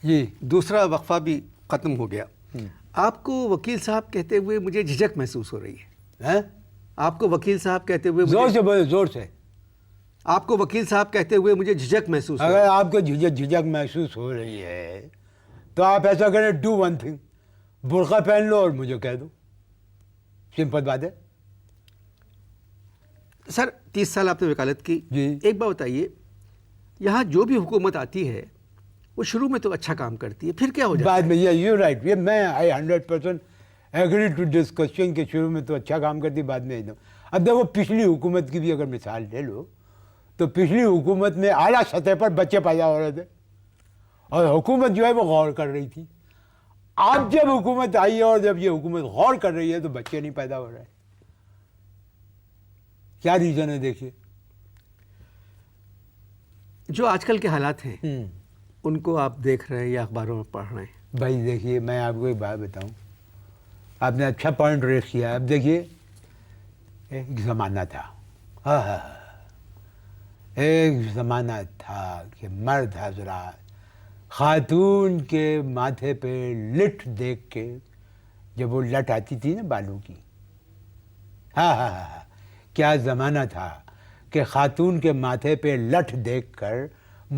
جی دوسرا وقفہ بھی ختم ہو گیا. آپ کو وکیل صاحب کہتے ہوئے مجھے جھجک محسوس ہو رہی ہے. آپ کو وکیل صاحب کہتے ہوئے زور سے بولے، زور سے. آپ کو وکیل صاحب کہتے ہوئے مجھے جھجک محسوس ہو رہی ہے. اگر آپ کو جھجک محسوس ہو رہی ہے تو آپ ایسا کریں، ڈو ون تھنگ، برقع پہن لو اور مجھے کہہ دو. سمپل بات ہے. سر 30 سال آپ نے وکالت کی. جی. ایک بات بتائیے، یہاں جو بھی حکومت آتی ہے وہ شروع میں تو اچھا کام کرتی ہے، پھر کیا ہو جاتا بعد ہے؟ میں یو رائٹ، یہ میں 100% ایگری ٹو دس کوشچن کہ شروع میں تو اچھا کام کرتی، بعد میں ایک دم. اب دیکھو پچھلی حکومت کی بھی اگر مثال لے لو تو پچھلی حکومت میں اعلیٰ سطح پر بچے پیدا ہو رہے تھے اور حکومت جو ہے وہ غور کر رہی تھی. اب جب حکومت آئی ہے اور جب یہ حکومت غور کر رہی ہے تو بچے نہیں پیدا ہو رہے. کیا ریزن ہے دیکھیے. جو آج کل کے حالات ہیں ان کو آپ دیکھ رہے ہیں یا اخباروں میں پڑھ رہے ہیں؟ بھائی دیکھیے، میں آپ کو ایک بات بتاؤں، آپ نے اچھا پوائنٹ ریز کیا. اب دیکھیے، ایک زمانہ تھا، ایک زمانہ تھا کہ مرد حضرات خاتون کے ماتھے پہ لٹ دیکھ کے، جب وہ لٹ آتی تھی نا بالوں کی، کیا زمانہ تھا کہ خاتون کے ماتھے پہ لٹ دیکھ کر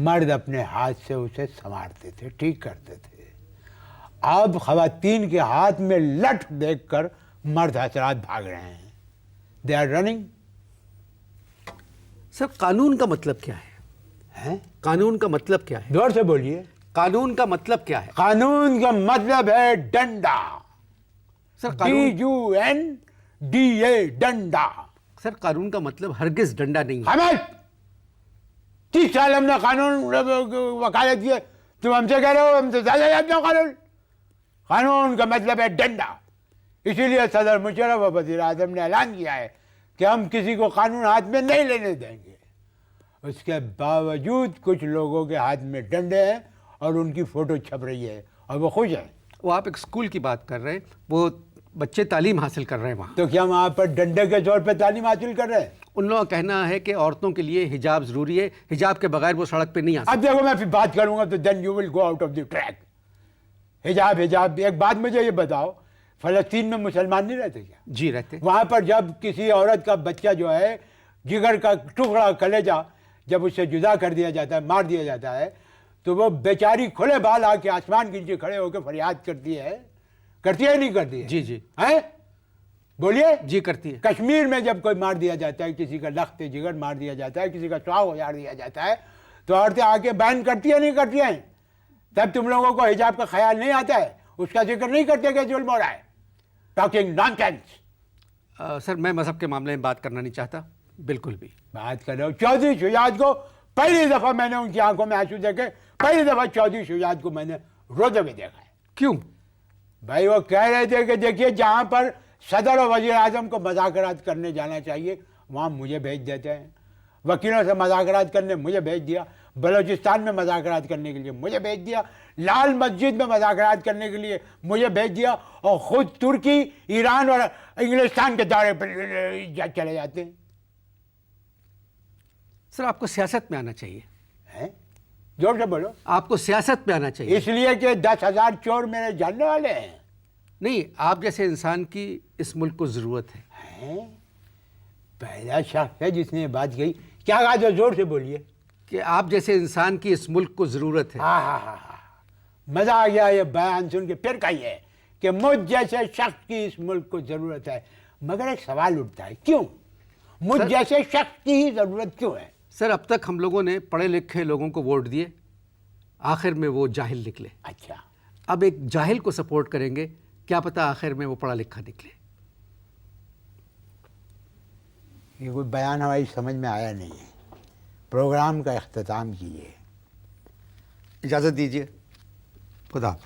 مرد اپنے ہاتھ سے اسے سنوارتے تھے، ٹھیک کرتے تھے. اب خواتین کے ہاتھ میں لٹ دیکھ کر مرد حضرات بھاگ رہے ہیں. They are running. سر قانون کا مطلب کیا ہے؟ قانون کا مطلب کیا ہے؟ زور سے بولیے. قانون کا مطلب کیا ہے؟ قانون کا مطلب ہے ڈنڈا. سر قانون DUNDA، ڈنڈا. سر قانون کا مطلب ہرگز ڈنڈا نہیں ہے. ہمیں 30 سال ہم نے قانون وکالت کی، تم ہم سے کہہ رہے ہو ہم سے زیادہ جانتے ہو قانون. قانون کا مطلب ہے ڈنڈا. اسی لیے صدر مشرف اور وزیر اعظم نے اعلان کیا ہے کہ ہم کسی کو قانون ہاتھ میں نہیں لینے دیں گے. اس کے باوجود کچھ لوگوں کے ہاتھ میں ڈنڈے ہیں اور ان کی فوٹو چھپ رہی ہے اور وہ خوش ہیں. وہ آپ ایک اسکول کی بات کر رہے ہیں، وہ بچے تعلیم حاصل کر رہے ہیں وہاں. تو کیا وہاں پر ڈنڈے کے طور پہ تعلیم حاصل کر رہے ہیں؟ ان لوگوں کا کہنا ہے کہ عورتوں کے لیے حجاب ضروری ہے، حجاب کے بغیر وہ سڑک پہ نہیں آ سکتے. اب دیکھو میں پھر بات کروں گا تو then you will go out of the track. حجاب. ایک بات مجھے یہ بتاؤ، فلسطین میں مسلمان نہیں رہتے کیا؟ جی رہتے. وہاں پر جب کسی عورت کا بچہ جو ہے، جگر کا ٹکڑا کلیجہ، جب اسے جدا کر دیا جاتا ہے، مار دیا جاتا ہے، تو وہ بیچاری کھلے بال آ کے آسمان کے نیچے کھڑے ہو کے فریاد کرتی ہے نہیں کرتی ہے؟ جی جی بولیے. جی کرتی ہے. کشمیر میں جب کوئی مار دیا جاتا ہے، کسی کا لخت جگر مار دیا جاتا ہے، کسی کا سواگ اجاڑ دیا جاتا ہے، تو عورتیں آ کے بیان کرتی ہے نہیں کرتی ہیں؟ تب تم لوگوں کو حجاب کا خیال نہیں آتا ہے، اس کا ذکر نہیں کرتے کہ ظلم ہو رہا ہے. Talking naan sense. سر میں مذہب کے معاملے میں بات کرنا نہیں چاہتا بالکل بھی. بات کر رہے ہو چودھری شجاعت کو. پہلی دفعہ میں نے ان کی آنکھوں میں آنسو دیکھے، پہلی دفعہ چودھری شجاعت کو میں نے روتے ہوئے دیکھا ہے. کیوں؟ بھائی وہ کہہ رہے تھے کہ دیکھیے جہاں پر صدر اور وزیر اعظم کو مذاکرات کرنے جانا چاہیے وہاں مجھے بھیج دیتے ہیں، وکیلوں سے مذاکرات کرنے مجھے بھیج دیا، بلوچستان میں مذاکرات کرنے کے لیے مجھے بھیج دیا، لال مسجد میں مذاکرات کرنے کے لیے مجھے بھیج دیا، اور خود ترکی، ایران اور انگلستان کے دورے پر چلے جاتے ہیں. سر آپ کو سیاست میں آنا چاہیے. زور سے بولو. آپ کو سیاست میں آنا چاہیے. اس لیے کہ 10,000 چور میرے جاننے والے ہیں. نہیں، آپ جیسے انسان کی اس ملک کو ضرورت ہے. پہلا شخص ہے جس نے بات کہی. کیا کہا؟ جو زور سے بولیے. کہ آپ جیسے انسان کی اس ملک کو ضرورت ہے. مزہ آ گیا یہ بیان سن کے. پھر کہیے کہ مجھ جیسے شخص کی اس ملک کو ضرورت ہے. مگر ایک سوال اٹھتا ہے، کیوں مجھ جیسے شخص کی ہی ضرورت کیوں ہے؟ سر اب تک ہم لوگوں نے پڑھے لکھے لوگوں کو ووٹ دیے، آخر میں وہ جاہل نکلے. اچھا، اب ایک جاہل کو سپورٹ کریں گے، کیا پتہ آخر میں وہ پڑھا لکھا نکلے. یہ کوئی بیان ہماری سمجھ میں آیا نہیں ہے. پروگرام کا اختتام کیجیے. اجازت دیجیے. خدا حافظ.